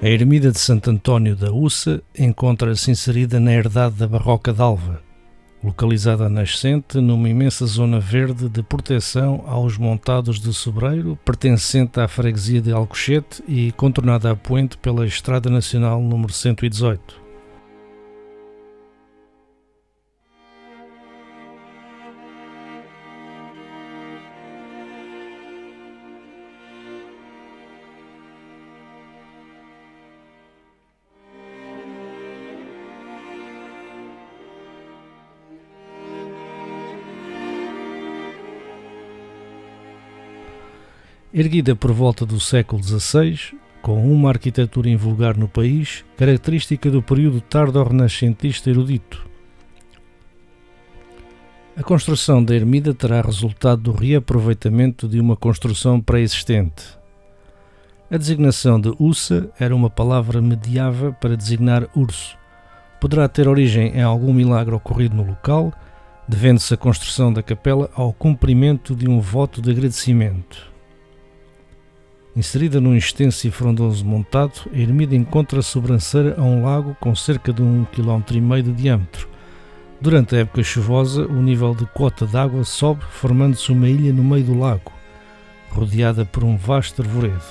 A ermida de Santo António da Ussa encontra-se inserida na herdade da Barroca d'Alva, localizada a nascente numa imensa zona verde de proteção aos montados de Sobreiro, pertencente à freguesia de Alcochete e contornada a poente pela Estrada Nacional número 118. Erguida por volta do século XVI, com uma arquitetura invulgar no país, característica do período tardo-renascentista erudito. A construção da ermida terá resultado do reaproveitamento de uma construção pré-existente. A designação de Ussa era uma palavra medieval para designar urso. Poderá ter origem em algum milagre ocorrido no local, devendo-se a construção da capela ao cumprimento de um voto de agradecimento. Inserida num extenso e frondoso montado, a ermida encontra sobranceira a um lago com cerca de 1,5 km de diâmetro. Durante a época chuvosa, o nível de cota d'água sobe, formando-se uma ilha no meio do lago, rodeada por um vasto arvoredo.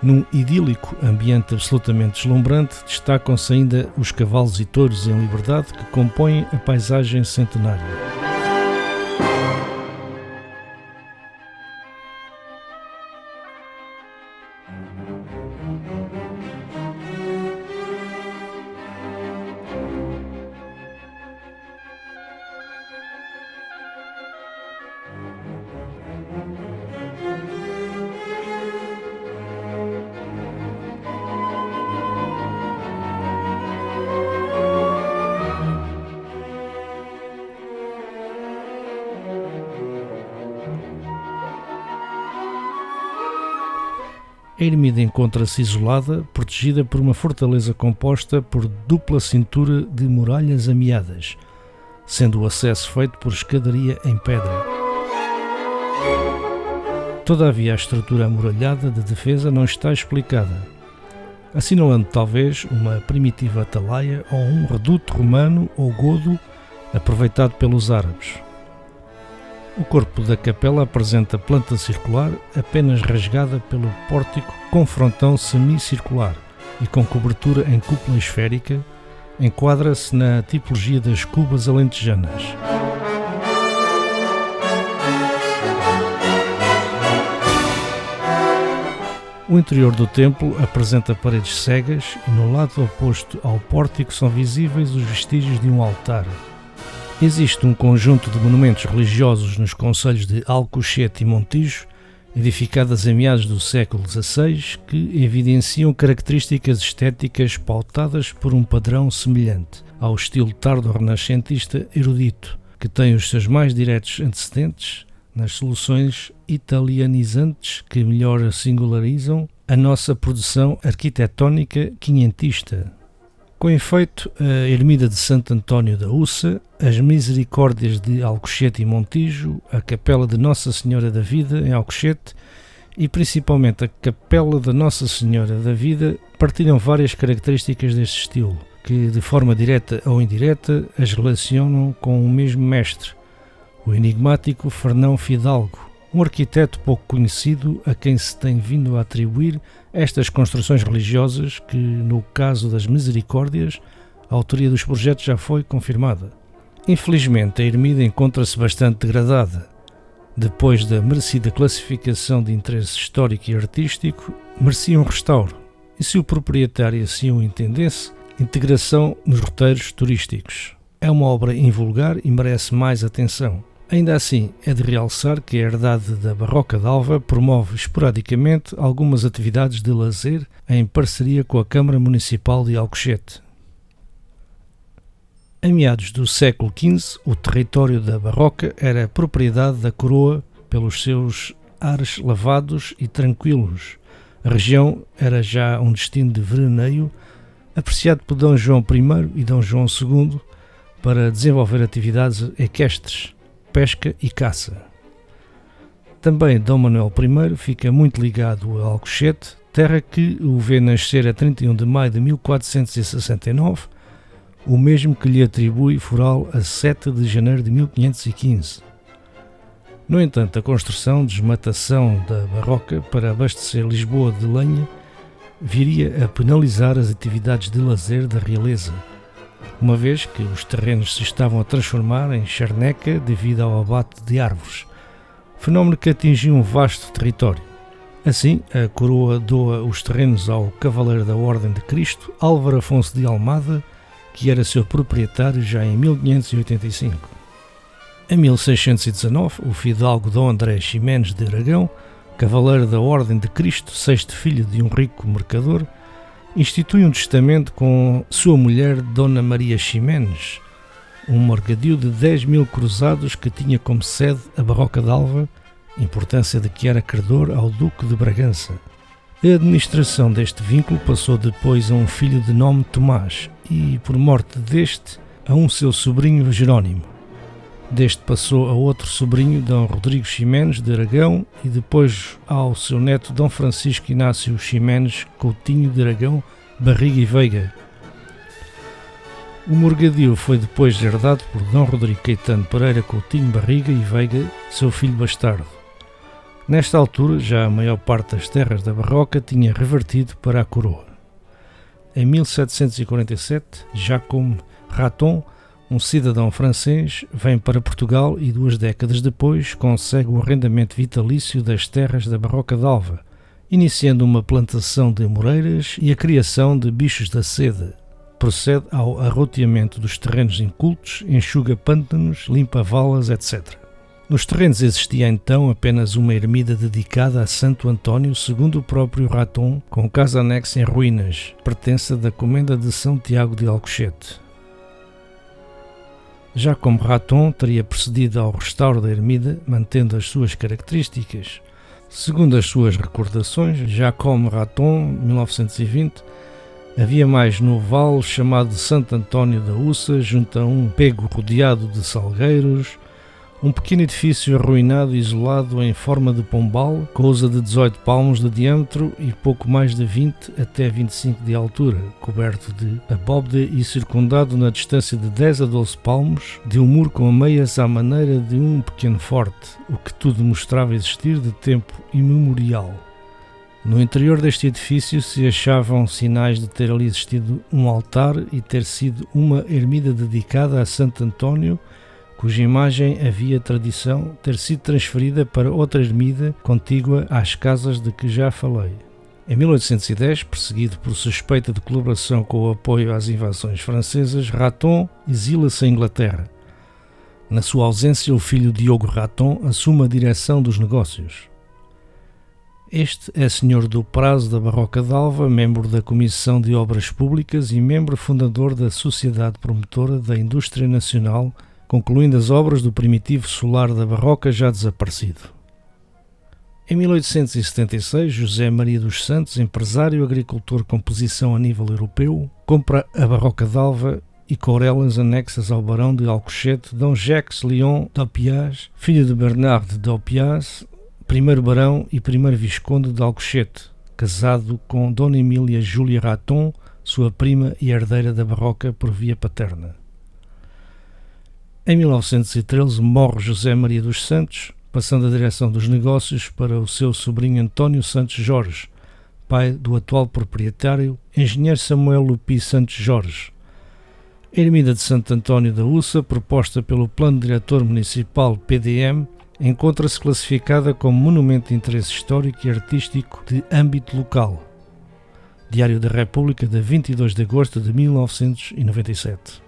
Num idílico ambiente absolutamente deslumbrante, destacam-se ainda os cavalos e touros em liberdade que compõem a paisagem centenária. A ermida encontra-se isolada, protegida por uma fortaleza composta por dupla cintura de muralhas ameadas, sendo o acesso feito por escadaria em pedra. Todavia, a estrutura amuralhada de defesa não está explicada, assinalando talvez uma primitiva atalaia ou um reduto romano ou godo aproveitado pelos árabes. O corpo da capela apresenta planta circular, apenas rasgada pelo pórtico com frontão semicircular e com cobertura em cúpula esférica, enquadra-se na tipologia das cubas alentejanas. O interior do templo apresenta paredes cegas e no lado oposto ao pórtico são visíveis os vestígios de um altar. Existe um conjunto de monumentos religiosos nos concelhos de Alcochete e Montijo, edificadas em meados do século XVI, que evidenciam características estéticas pautadas por um padrão semelhante ao estilo tardo-renascentista erudito, que tem os seus mais diretos antecedentes nas soluções italianizantes que melhor singularizam a nossa produção arquitetónica quinhentista. Com efeito, a ermida de Santo António da Ussa, as Misericórdias de Alcochete e Montijo, a Capela de Nossa Senhora da Vida em Alcochete e principalmente a Capela de Nossa Senhora da Vida partilham várias características deste estilo, que de forma direta ou indireta as relacionam com o mesmo mestre, o enigmático Fernão Fidalgo, um arquiteto pouco conhecido a quem se tem vindo a atribuir estas construções religiosas que, no caso das Misericórdias, a autoria dos projetos já foi confirmada. Infelizmente, a ermida encontra-se bastante degradada. Depois da merecida classificação de interesse histórico e artístico, merecia um restauro e, se o proprietário assim o entendesse, integração nos roteiros turísticos. É uma obra invulgar e merece mais atenção. Ainda assim, é de realçar que a herdade da Barroca d'Alva promove esporadicamente algumas atividades de lazer em parceria com a Câmara Municipal de Alcochete. Em meados do século XV, o território da Barroca era propriedade da coroa pelos seus ares lavados e tranquilos. A região era já um destino de veraneio, apreciado por D. João I e D. João II para desenvolver atividades equestres, pesca e caça. Também D. Manuel I fica muito ligado a Alcochete, terra que o vê nascer a 31 de maio de 1469, o mesmo que lhe atribui foral a 7 de janeiro de 1515. No entanto, a construção, desmatação da barroca para abastecer Lisboa de lenha viria a penalizar as atividades de lazer da realeza, uma vez que os terrenos se estavam a transformar em charneca devido ao abate de árvores, fenómeno que atingiu um vasto território. Assim, a coroa doa os terrenos ao cavaleiro da Ordem de Cristo, Álvaro Afonso de Almada, que era seu proprietário já em 1585. Em 1619, o fidalgo Dom André Ximenes de Aragão, cavaleiro da Ordem de Cristo, sexto filho de um rico mercador, institui um testamento com sua mulher Dona Maria Ximenes, um morgadio de 10.000 cruzados que tinha como sede a Barroca d'Alva, importância de que era credor ao Duque de Bragança. A administração deste vínculo passou depois a um filho de nome Tomás e, por morte deste, a um seu sobrinho Jerónimo. Deste passou a outro sobrinho, D. Rodrigo Ximenes de Aragão, e depois ao seu neto D. Francisco Inácio Ximenes Coutinho de Aragão, Barriga e Veiga. O morgadio foi depois herdado por D. Rodrigo Caetano Pereira Coutinho Barriga e Veiga, seu filho bastardo. Nesta altura, já a maior parte das terras da Barroca tinha revertido para a coroa. Em 1747, Jacome Raton, um cidadão francês, vem para Portugal e 2 décadas depois consegue o arrendamento vitalício das terras da Barroca d'Alva, iniciando uma plantação de amoreiras e a criação de bichos da seda. Procede ao arroteamento dos terrenos incultos, enxuga pântanos, limpa valas, etc. Nos terrenos existia então apenas uma ermida dedicada a Santo António, segundo o próprio Raton, com casa anexa em ruínas, pertença da Comenda de São Tiago de Alcochete. Já como Raton teria procedido ao restauro da ermida, mantendo as suas características. Segundo as suas recordações, Jacome Raton, 1920, havia mais no vale chamado Santo António da Uça, junto a um pego rodeado de salgueiros, um pequeno edifício arruinado e isolado em forma de pombal, cousa de 18 palmos de diâmetro e pouco mais de 20 até 25 de altura, coberto de abóbada e circundado na distância de 10 a 12 palmos de um muro com meias à maneira de um pequeno forte, o que tudo mostrava existir de tempo imemorial. No interior deste edifício se achavam sinais de ter ali existido um altar e ter sido uma ermida dedicada a Santo António, cuja imagem havia tradição ter sido transferida para outra ermida contígua às casas de que já falei. Em 1810, perseguido por suspeita de colaboração com o apoio às invasões francesas, Raton exila-se à Inglaterra. Na sua ausência, o filho Diogo Raton assume a direção dos negócios. Este é senhor do prazo da Barroca d'Alva, membro da Comissão de Obras Públicas e membro fundador da Sociedade Promotora da Indústria Nacional, concluindo as obras do primitivo solar da Barroca já desaparecido. Em 1876, José Maria dos Santos, empresário agricultor com posição a nível europeu, compra a Barroca d'Alva e Courelas anexas ao barão de Alcochete, D. Jacques Léon d'Aupiaz, filho de Bernard d'Aupiaz, primeiro barão e primeiro visconde de Alcochete, casado com Dona Emília Júlia Raton, sua prima e herdeira da Barroca por via paterna. Em 1913 morre José Maria dos Santos, passando a direção dos negócios para o seu sobrinho António Santos Jorge, pai do atual proprietário, engenheiro Samuel Lupi Santos Jorge. A ermida de Santo António da Uça, proposta pelo Plano Diretor Municipal PDM, encontra-se classificada como Monumento de Interesse Histórico e Artístico de âmbito local. Diário da República, de 22 de agosto de 1997.